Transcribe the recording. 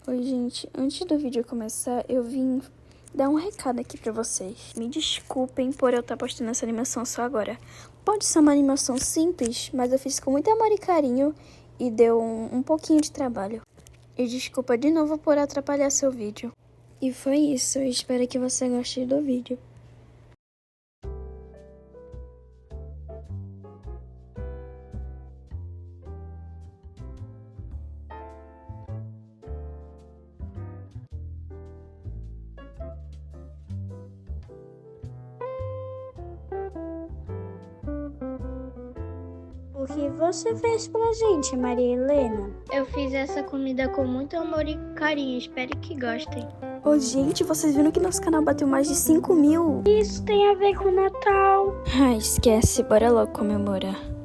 Oi, gente. Antes do vídeo começar, eu vim dar um recado aqui pra vocês. Me desculpem por eu estar postando essa animação só agora. Pode ser uma animação simples, mas eu fiz com muito amor e carinho e deu um pouquinho de trabalho. E desculpa de novo por atrapalhar seu vídeo. E foi isso. Eu espero que você goste do vídeo. O que você fez pra gente, Maria Helena? Eu fiz essa comida com muito amor e carinho, espero que gostem. Ô, gente, vocês viram que nosso canal bateu mais de 5.000? Isso tem a ver com o Natal. Esquece, bora logo comemorar.